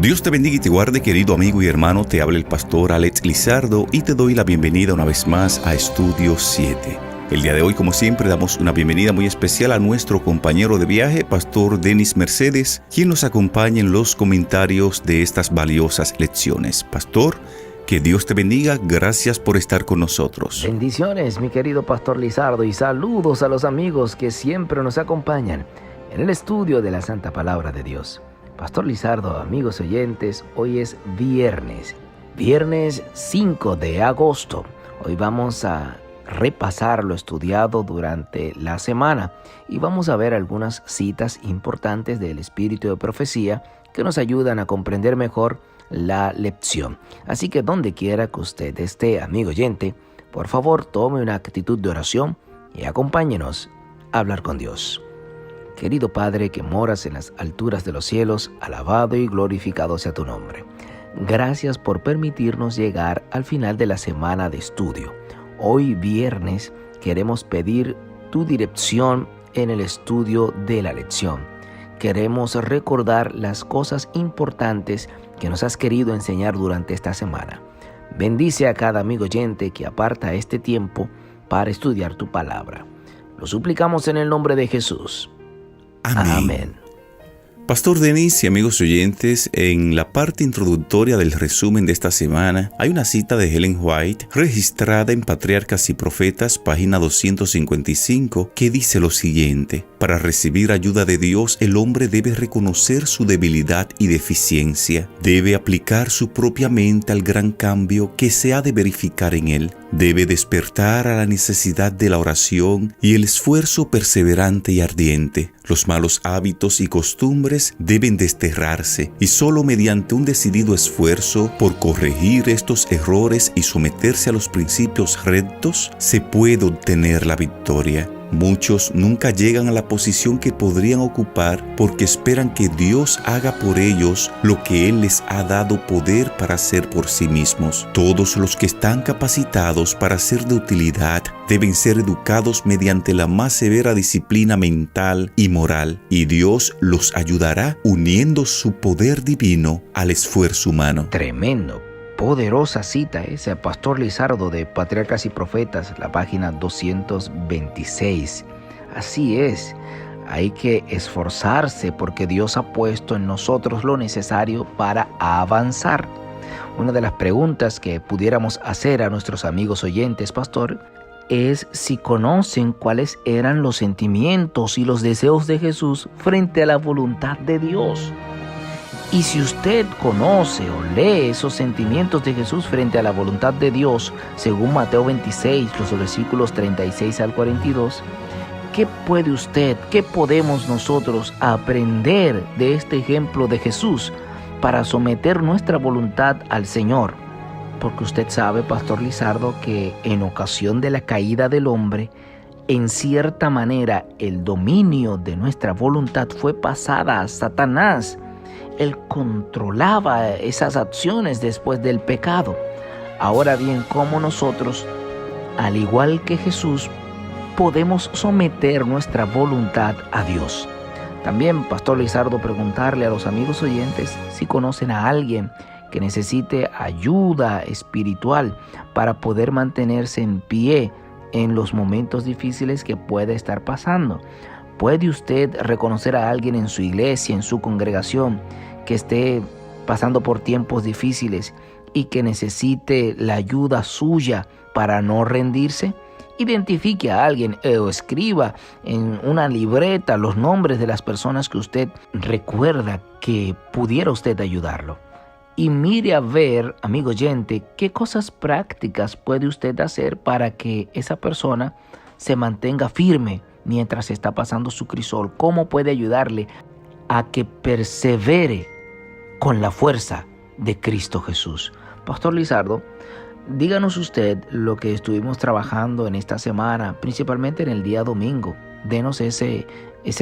Dios te bendiga y te guarde, querido amigo y hermano. Te habla el pastor Alex Lizardo y te doy la bienvenida una vez más a Estudio 7. El día de hoy, como siempre, damos una bienvenida muy especial a nuestro compañero de viaje, Pastor Denis Mercedes, quien nos acompaña en los comentarios de estas valiosas lecciones. Pastor, que Dios te bendiga. Gracias por estar con nosotros. Bendiciones, mi querido Pastor Lizardo, y saludos a los amigos que siempre nos acompañan en el estudio de la Santa Palabra de Dios. Pastor Lizardo, amigos oyentes, hoy es viernes 5 de agosto. Hoy vamos a repasar lo estudiado durante la semana y vamos a ver algunas citas importantes del espíritu de profecía que nos ayudan a comprender mejor la lección. Así que donde quiera que usted esté, amigo oyente, por favor tome una actitud de oración y acompáñenos a hablar con Dios. Querido Padre que moras en las alturas de los cielos, alabado y glorificado sea tu nombre. Gracias por permitirnos llegar al final de la semana de estudio. Hoy viernes queremos pedir tu dirección en el estudio de la lección. Queremos recordar las cosas importantes que nos has querido enseñar durante esta semana. Bendice a cada amigo oyente que aparta este tiempo para estudiar tu palabra. Lo suplicamos en el nombre de Jesús. Amén. Pastor Denis y amigos oyentes, en la parte introductoria del resumen de esta semana hay una cita de Ellen White registrada en Patriarcas y Profetas, página 255, que dice lo siguiente: para recibir ayuda de Dios, el hombre debe reconocer su debilidad y deficiencia, debe aplicar su propia mente al gran cambio que se ha de verificar en él, debe despertar a la necesidad de la oración y el esfuerzo perseverante y ardiente. Los malos hábitos y costumbres deben desterrarse y solo mediante un decidido esfuerzo por corregir estos errores y someterse a los principios rectos se puede obtener la victoria. Muchos nunca llegan a la posición que podrían ocupar porque esperan que Dios haga por ellos lo que Él les ha dado poder para hacer por sí mismos. Todos los que están capacitados para ser de utilidad deben ser educados mediante la más severa disciplina mental y moral, y Dios los ayudará uniendo su poder divino al esfuerzo humano. Tremendo. Poderosa cita ese Pastor Lizardo de Patriarcas y Profetas, la página 226. Así es, hay que esforzarse porque Dios ha puesto en nosotros lo necesario para avanzar. Una de las preguntas que pudiéramos hacer a nuestros amigos oyentes, Pastor, es si conocen cuáles eran los sentimientos y los deseos de Jesús frente a la voluntad de Dios. Y si usted conoce o lee esos sentimientos de Jesús frente a la voluntad de Dios, según Mateo 26, los versículos 36 al 42, ¿qué podemos nosotros aprender de este ejemplo de Jesús para someter nuestra voluntad al Señor? Porque usted sabe, Pastor Lizardo, que en ocasión de la caída del hombre, en cierta manera el dominio de nuestra voluntad fue pasada a Satanás. Él controlaba esas acciones después del pecado. Ahora bien, ¿cómo nosotros, al igual que Jesús, podemos someter nuestra voluntad a Dios? También, Pastor Lizardo, preguntarle a los amigos oyentes si conocen a alguien que necesite ayuda espiritual para poder mantenerse en pie en los momentos difíciles que puede estar pasando. ¿Puede usted reconocer a alguien en su iglesia, en su congregación, que esté pasando por tiempos difíciles y que necesite la ayuda suya para no rendirse? Identifique a alguien o escriba en una libreta los nombres de las personas que usted recuerda que pudiera usted ayudarlo. Y mire a ver, amigo oyente, qué cosas prácticas puede usted hacer para que esa persona se mantenga firme mientras está pasando su crisol. ¿Cómo puede ayudarle a que persevere con la fuerza de Cristo Jesús? Pastor Lizardo, díganos usted lo que estuvimos trabajando en esta semana, principalmente en el día domingo. Denos ese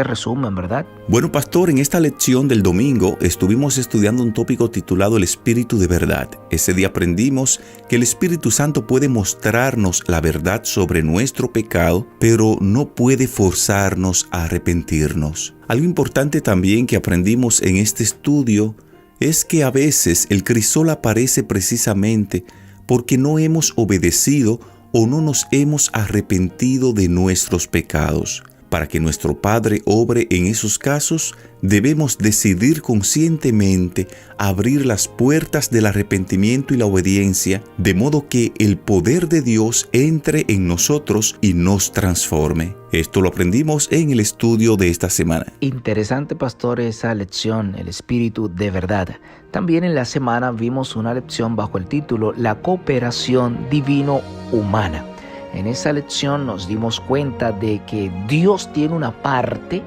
resumen, ¿verdad? Bueno, pastor, en esta lección del domingo estuvimos estudiando un tópico titulado El Espíritu de Verdad. Ese día aprendimos que el Espíritu Santo puede mostrarnos la verdad sobre nuestro pecado, pero no puede forzarnos a arrepentirnos. Algo importante también que aprendimos en este estudio es que a veces el crisol aparece precisamente porque no hemos obedecido o no nos hemos arrepentido de nuestros pecados. Para que nuestro Padre obre en esos casos, debemos decidir conscientemente abrir las puertas del arrepentimiento y la obediencia, de modo que el poder de Dios entre en nosotros y nos transforme. Esto lo aprendimos en el estudio de esta semana. Interesante, pastor, esa lección, el espíritu de verdad. También en la semana vimos una lección bajo el título La cooperación divino-humana. En esa lección nos dimos cuenta de que Dios tiene una parte,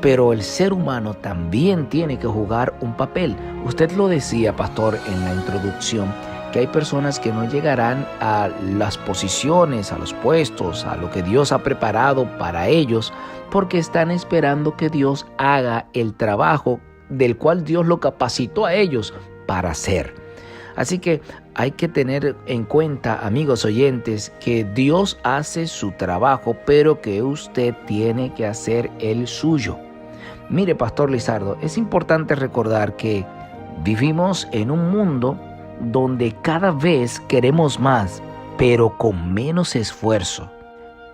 pero el ser humano también tiene que jugar un papel. Usted lo decía, pastor, en la introducción, que hay personas que no llegarán a las posiciones, a los puestos, a lo que Dios ha preparado para ellos, porque están esperando que Dios haga el trabajo del cual Dios lo capacitó a ellos para hacer. Así que hay que tener en cuenta, amigos oyentes, que Dios hace su trabajo, pero que usted tiene que hacer el suyo. Mire, Pastor Lizardo, es importante recordar que vivimos en un mundo donde cada vez queremos más, pero con menos esfuerzo.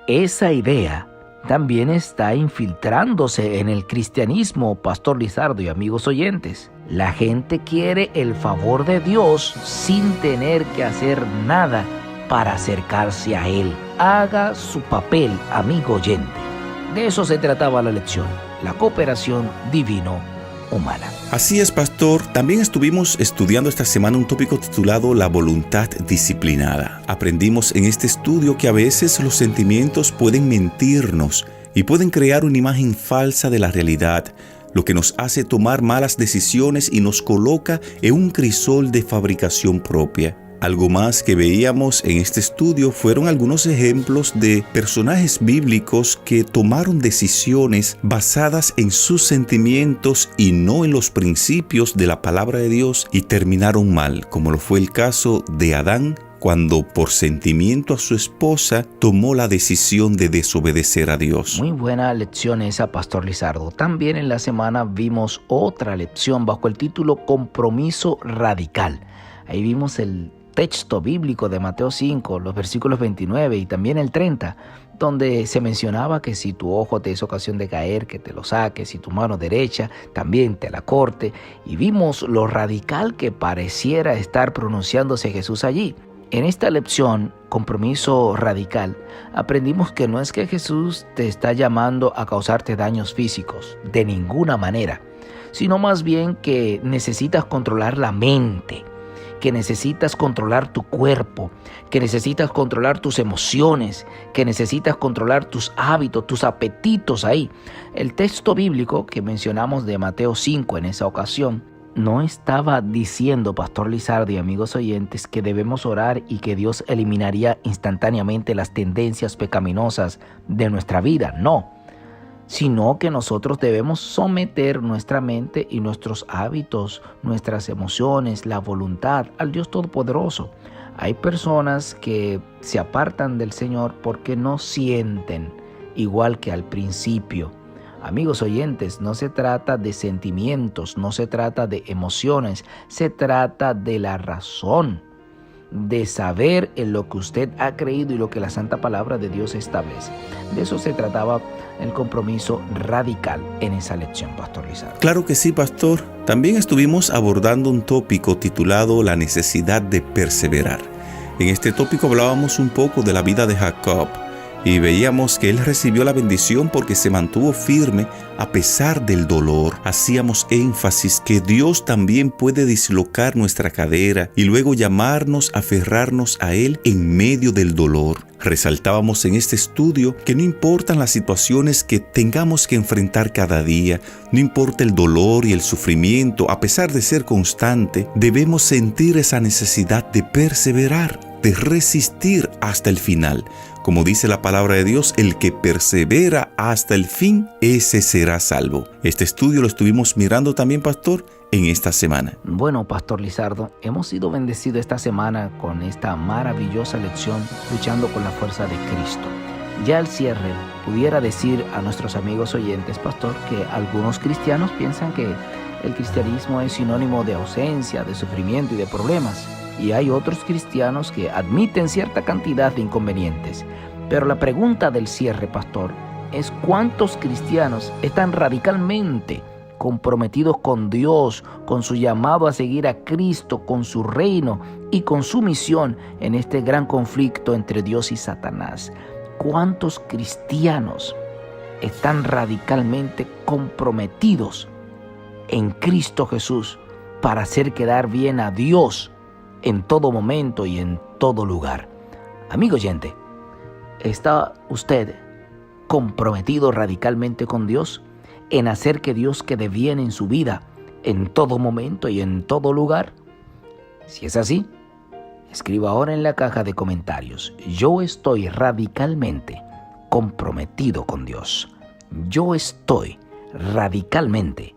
Esa idea también está infiltrándose en el cristianismo, Pastor Lizardo y amigos oyentes. La gente quiere el favor de Dios sin tener que hacer nada para acercarse a Él. Haga su papel, amigo oyente. De eso se trataba la lección, la cooperación divino-humana. Así es, pastor. También estuvimos estudiando esta semana un tópico titulado La voluntad disciplinada. Aprendimos en este estudio que a veces los sentimientos pueden mentirnos y pueden crear una imagen falsa de la realidad, lo que nos hace tomar malas decisiones y nos coloca en un crisol de fabricación propia. Algo más que veíamos en este estudio fueron algunos ejemplos de personajes bíblicos que tomaron decisiones basadas en sus sentimientos y no en los principios de la palabra de Dios y terminaron mal, como lo fue el caso de Adán, cuando por sentimiento a su esposa tomó la decisión de desobedecer a Dios. Muy buena lección esa, Pastor Lizardo. También en la semana vimos otra lección bajo el título Compromiso Radical. Ahí vimos el texto bíblico de Mateo 5, los versículos 29 y también el 30, donde se mencionaba que si tu ojo te es ocasión de caer, que te lo saques, y tu mano derecha también te la corte. Y vimos lo radical que pareciera estar pronunciándose Jesús allí. En esta lección, compromiso radical, aprendimos que no es que Jesús te está llamando a causarte daños físicos, de ninguna manera, sino más bien que necesitas controlar la mente, que necesitas controlar tu cuerpo, que necesitas controlar tus emociones, que necesitas controlar tus hábitos, tus apetitos ahí. El texto bíblico que mencionamos de Mateo 5 en esa ocasión, no estaba diciendo, Pastor Lizardo y amigos oyentes, que debemos orar y que Dios eliminaría instantáneamente las tendencias pecaminosas de nuestra vida, no, sino que nosotros debemos someter nuestra mente y nuestros hábitos, nuestras emociones, la voluntad al Dios Todopoderoso. Hay personas que se apartan del Señor porque no sienten igual que al principio. Amigos oyentes, no se trata de sentimientos, no se trata de emociones, se trata de la razón, de saber en lo que usted ha creído y lo que la Santa Palabra de Dios establece. De eso se trataba el compromiso radical en esa lección, Pastor Lizardo. Claro que sí, pastor. También estuvimos abordando un tópico titulado La necesidad de perseverar. En este tópico hablábamos un poco de la vida de Jacob, y veíamos que él recibió la bendición porque se mantuvo firme a pesar del dolor. Hacíamos énfasis que Dios también puede dislocar nuestra cadera y luego llamarnos a aferrarnos a Él en medio del dolor. Resaltábamos en este estudio que no importan las situaciones que tengamos que enfrentar cada día, no importa el dolor y el sufrimiento, a pesar de ser constante, debemos sentir esa necesidad de perseverar, de resistir hasta el final. Como dice la palabra de Dios, el que persevera hasta el fin, ese será salvo. Este estudio lo estuvimos mirando también, pastor, en esta semana. Bueno, Pastor Lizardo, hemos sido bendecidos esta semana con esta maravillosa lección, luchando con la fuerza de Cristo. Ya al cierre, pudiera decir a nuestros amigos oyentes, pastor, que algunos cristianos piensan que el cristianismo es sinónimo de ausencia, de sufrimiento y de problemas. Y hay otros cristianos que admiten cierta cantidad de inconvenientes. Pero la pregunta del cierre, pastor, es ¿cuántos cristianos están radicalmente comprometidos con Dios, con su llamado a seguir a Cristo, con su reino y con su misión en este gran conflicto entre Dios y Satanás? ¿Cuántos cristianos están radicalmente comprometidos en Cristo Jesús para hacer quedar bien a Dios en todo momento y en todo lugar? Amigo oyente, ¿está usted comprometido radicalmente con Dios en hacer que Dios quede bien en su vida en todo momento y en todo lugar? Si es así, escriba ahora en la caja de comentarios: yo estoy radicalmente comprometido con Dios. Yo estoy radicalmente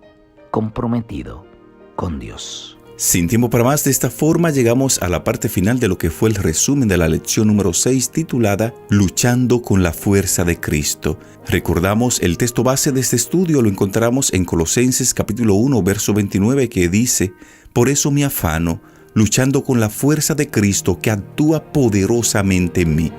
comprometido con Dios. Sin tiempo para más, de esta forma llegamos a la parte final de lo que fue el resumen de la lección número 6 titulada Luchando con la fuerza de Cristo. Recordamos el texto base de este estudio lo encontramos en Colosenses capítulo 1 verso 29 que dice: por eso me afano, luchando con la fuerza de Cristo que actúa poderosamente en mí.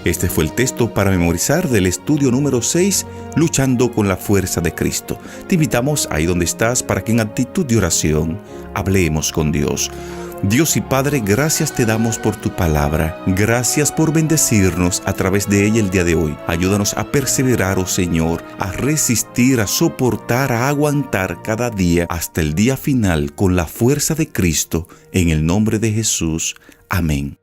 Este fue el texto para memorizar del estudio número 6, Luchando con la fuerza de Cristo. Te invitamos ahí donde estás para que en actitud de oración hablemos con Dios. Dios y Padre, gracias te damos por tu palabra. Gracias por bendecirnos a través de ella el día de hoy. Ayúdanos a perseverar, oh Señor, a resistir, a soportar, a aguantar cada día hasta el día final con la fuerza de Cristo. En el nombre de Jesús. Amén.